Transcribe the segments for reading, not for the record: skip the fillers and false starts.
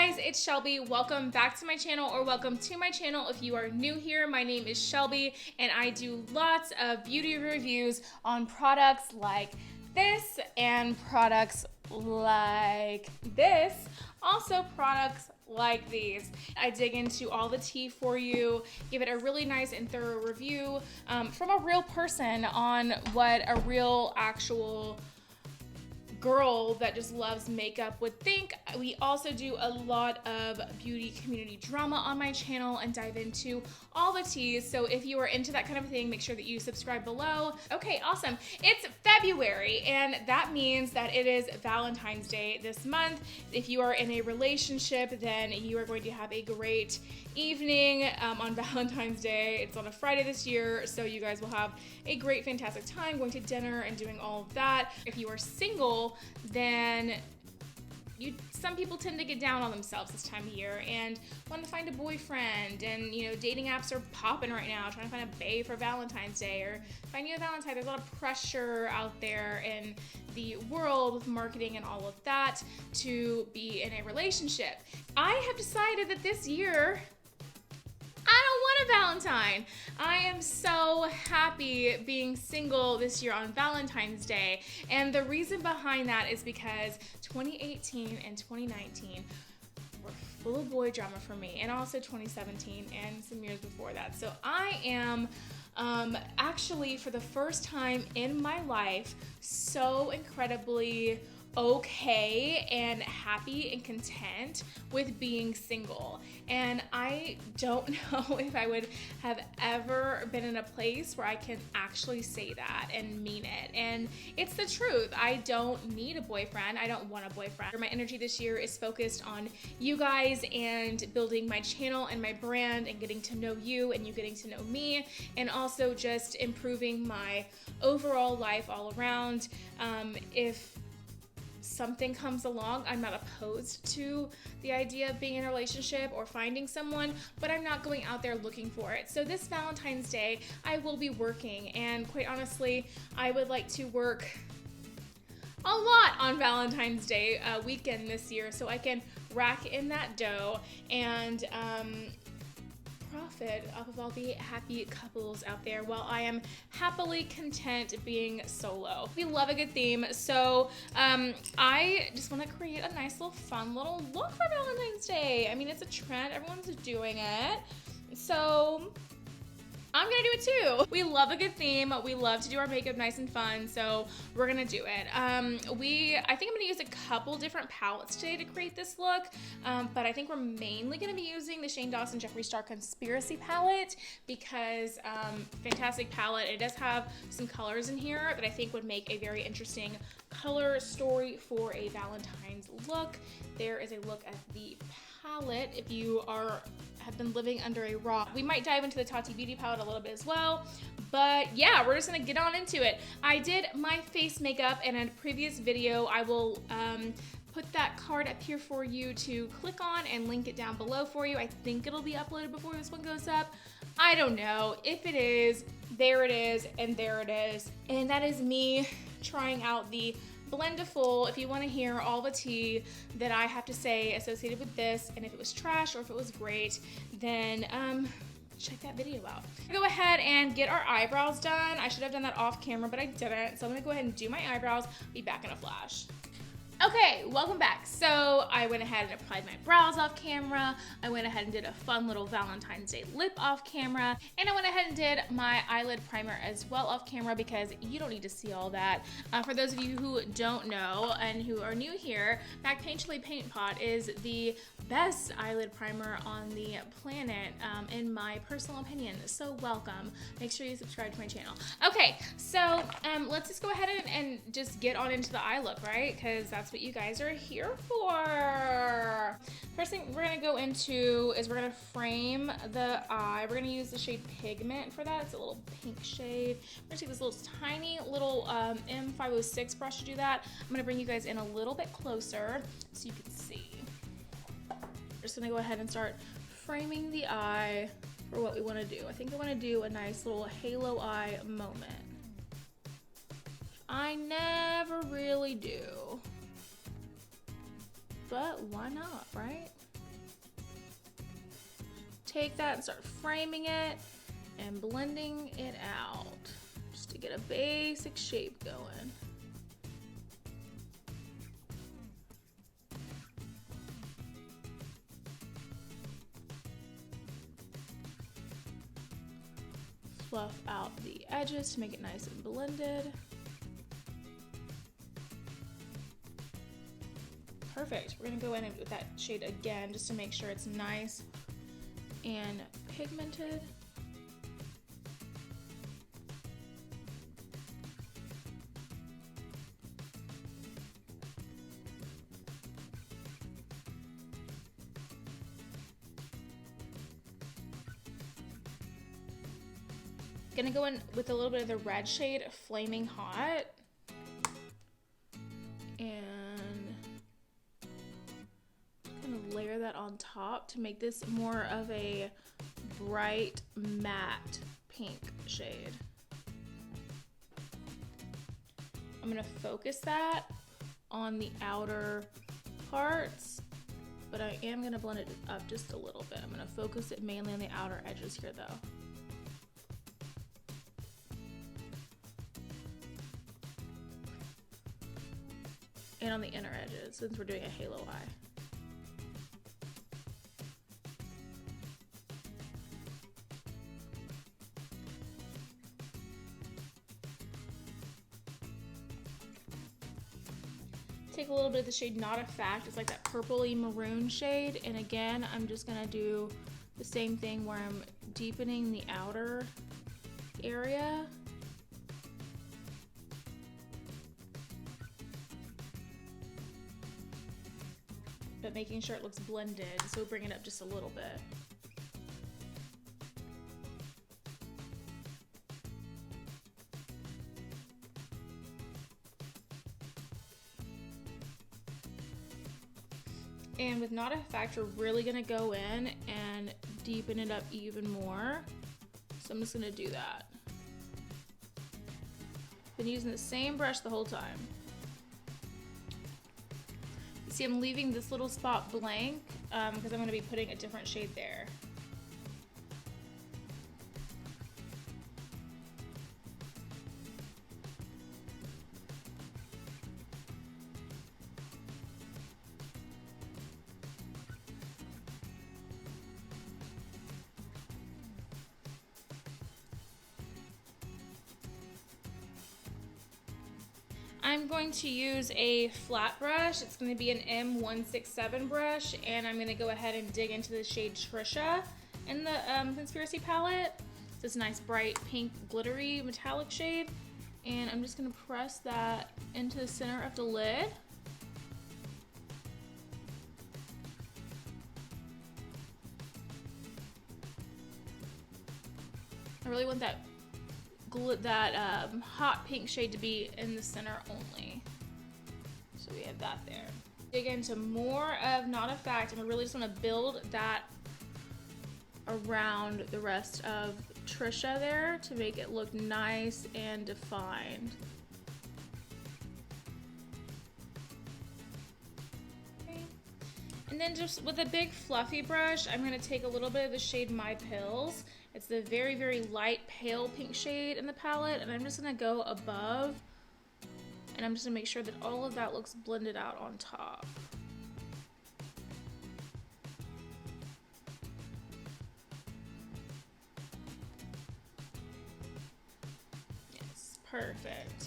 guys, it's Shelby. Welcome back to my channel, or welcome to my channel if you are new here. My name is Shelby and I do lots of beauty reviews on products like this and products like this. Also products like these. I dig into all the tea for you, give it a really nice and thorough review from a real person on what a real actual girl that just loves makeup would think. We also do a lot of beauty community drama on my channel and dive into all the teas. So if you are into that kind of thing, make sure that you subscribe below. Okay, awesome. It's February, and that means that it is Valentine's Day this month. If you are in a relationship, then you are going to have a great evening on Valentine's Day. It's on a Friday this year, so you guys will have a great, fantastic time going to dinner and doing all of that. If you are single, then some people tend to get down on themselves this time of year and want to find a boyfriend, and dating apps are popping right now, trying to find a bae for Valentine's Day or find you a Valentine. There's a lot of pressure out there in the world with marketing and all of that to be in a relationship. I have decided that this year I don't want a Valentine. I am so happy being single this year on Valentine's Day. And the reason behind that is because 2018 and 2019 were full of boy drama for me, and also 2017 and some years before that. So I am actually, for the first time in my life, so incredibly okay and happy and content with being single. And I don't know if I would have ever been in a place where I can actually say that and mean it. And it's the truth. I don't need a boyfriend. I don't want a boyfriend. My energy this year is focused on you guys and building my channel and my brand and getting to know you and you getting to know me, and also just improving my overall life all around. If something comes along, I'm not opposed to the idea of being in a relationship or finding someone, but I'm not going out there looking for it. So this Valentine's Day, I will be working, and quite honestly, I would like to work a lot on Valentine's Day weekend this year so I can rack in that dough and profit off of all the happy couples out there while I am happily content being solo. We love a good theme, so I just want to create a nice little fun little look for Valentine's Day. I mean, it's a trend, everyone's doing it, so I'm gonna do it too. We love a good theme. We love to do our makeup nice and fun, so we're gonna do it. I think I'm gonna use a couple different palettes today to create this look, but I think we're mainly gonna be using the Dawson Jeffree Star Conspiracy palette because fantastic palette. It does have some colors in here that I think would make a very interesting color story for a Valentine's look. There is a look at the palette if you have been living under a rock. We might dive into the Tati Beauty palette a little bit as well, but yeah, we're just gonna get on into it. I did my face makeup in a previous video. I will put that card up here for you to click on and link it down below for you. I think it'll be uploaded before this one goes up. I don't know. If it is, there it is, and there it is. And that is me trying out the Blendiful. If you want to hear all the tea that I have to say associated with this, and if it was trash or if it was great, then check that video out. Go ahead and get our eyebrows done. I should have done that off camera, but I didn't. So I'm gonna go ahead and do my eyebrows, be back in a flash. Okay, welcome back. So I went ahead and applied my brows off camera. I went ahead and did a fun little Valentine's Day lip off camera. And I went ahead and did my eyelid primer as well off camera because you don't need to see all that. For those of you who don't know and who are new here, MAC Paint Chili Paint Pot is the best eyelid primer on the planet, in my personal opinion. So welcome. Make sure you subscribe to my channel. Okay, so let's just go ahead and just get on into the eye look, right? Because that's what you guys are here for. First thing we're gonna go into is we're gonna frame the eye. We're gonna use the shade Pigment for that. It's a little pink shade. We're gonna take this little tiny little M506 brush to do that. I'm gonna bring you guys in a little bit closer so you can see. We're just gonna go ahead and start framing the eye for what we wanna do. I think I wanna do a nice little halo eye moment. I never really do. But why not, right? take that and start framing it and blending it out just to get a basic shape going. Fluff out the edges to make it nice and blended. Perfect. We're gonna go in with that shade again just to make sure it's nice and pigmented. Gonna go in with a little bit of the red shade, Flaming Hot. And kind of layer that on top to make this more of a bright matte pink shade. I'm gonna focus that on the outer parts, but I am gonna blend it up just a little bit. I'm gonna focus it mainly on the outer edges here though. And on the inner edges, since we're doing a halo eye. Take a little bit of the shade Not a Fact. It's like that purpley maroon shade. And again, I'm just gonna do the same thing where I'm deepening the outer area. But making sure it looks blended, so bring it up just a little bit. And with Not a Fact, we're really gonna go in and deepen it up even more. So I'm just gonna do that. Been using the same brush the whole time. See, I'm leaving this little spot blank because I'm going to be putting a different shade there. I'm going to use a flat brush. It's going to be an M167 brush, and I'm going to go ahead and dig into the shade Trisha in the Conspiracy palette. It's this nice bright pink glittery metallic shade, and I'm just going to press that into the center of the lid. I really want that hot pink shade to be in the center only. So we have that there. Dig into more of Not a Fact, and I really just want to build that around the rest of Trisha there to make it look nice and defined. Okay. And then just with a big fluffy brush, I'm going to take a little bit of the shade My Pills. It's the very, very light pale pink shade in the palette, and I'm just gonna go above, and I'm just gonna make sure that all of that looks blended out on top. Yes, perfect.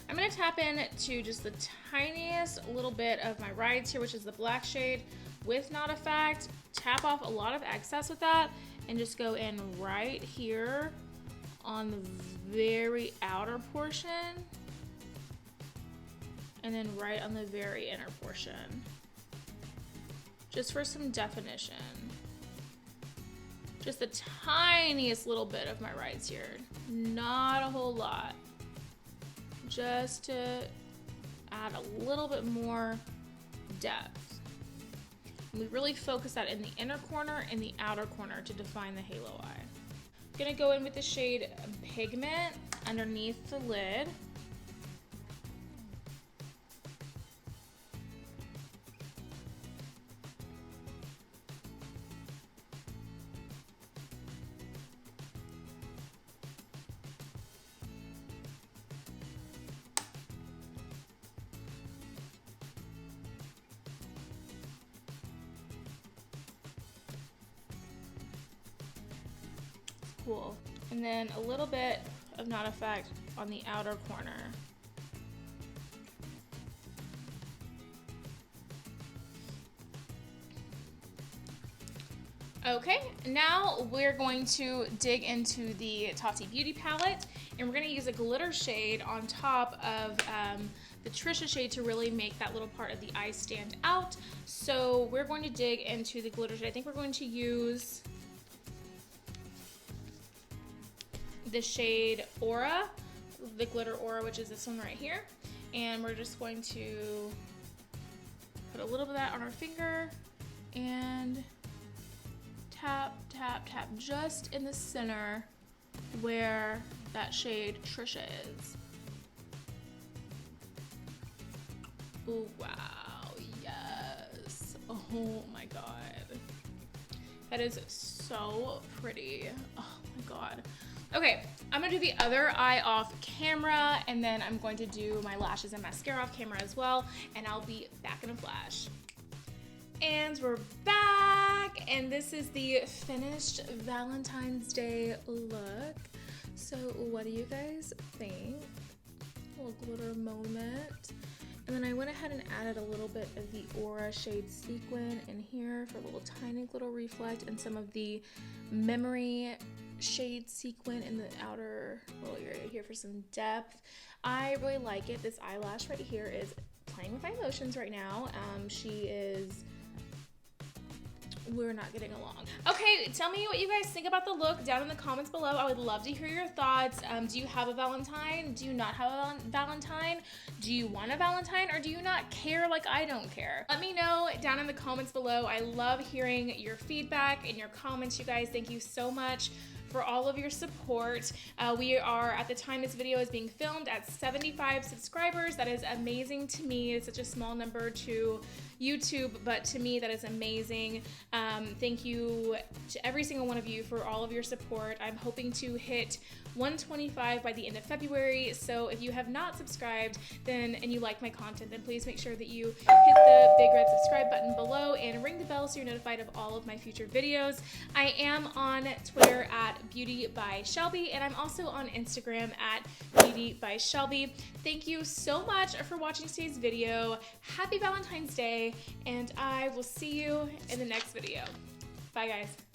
I'm gonna tap into just the tiniest little bit of my rides here, which is the black shade with Not a Fact. Tap off a lot of excess with that, and just go in right here on the very outer portion, and then right on the very inner portion, just for some definition. Just the tiniest little bit of my rides here, not a whole lot, just to add a little bit more depth. We really focus that in the inner corner and the outer corner to define the halo eye. I'm gonna go in with the shade Pigment underneath the lid. Cool. And then a little bit of knot effect on the outer corner. Okay, now we're going to dig into the Tati Beauty palette, and we're going to use a glitter shade on top of the Trisha shade to really make that little part of the eye stand out. So we're going to dig into the glitter shade. I think we're going to use the shade Aura, the glitter Aura, which is this one right here. And we're just going to put a little bit of that on our finger and tap, tap, tap just in the center where that shade Trisha is. Oh, wow, yes. Oh my God. That is so pretty. Oh my God. Okay, I'm gonna do the other eye off camera, and then I'm going to do my lashes and mascara off camera as well, and I'll be back in a flash. And we're back, and this is the finished Valentine's Day look. So what do you guys think? A little glitter moment. And then I went ahead and added a little bit of the Aura shade sequin in here for a little tiny glitter reflect, and some of the Memory shade sequin in the outer little area here for some depth. I really like it. This eyelash right here is playing with my emotions right now. We're not getting along. Okay, tell me what you guys think about the look down in the comments below. I would love to hear your thoughts. Do you have a Valentine? Do you not have a Valentine? Do you want a Valentine, or do you not care like I don't care? Let me know down in the comments below. I love hearing your feedback and your comments, you guys. Thank you so much for all of your support. We are, at the time this video is being filmed, at 75 subscribers. That is amazing to me. It's such a small number to YouTube, but to me that is amazing. Thank you to every single one of you for all of your support. I'm hoping to hit 125 by the end of February, so if you have not subscribed and you like my content, then please make sure that you hit the big red subscribe button below and ring the bell so you're notified of all of my future videos. I am on Twitter at Beauty by Shelby, and I'm also on Instagram at Beauty by Shelby. Thank you so much for watching today's video. Happy Valentine's Day, and I will see you in the next video. Bye guys.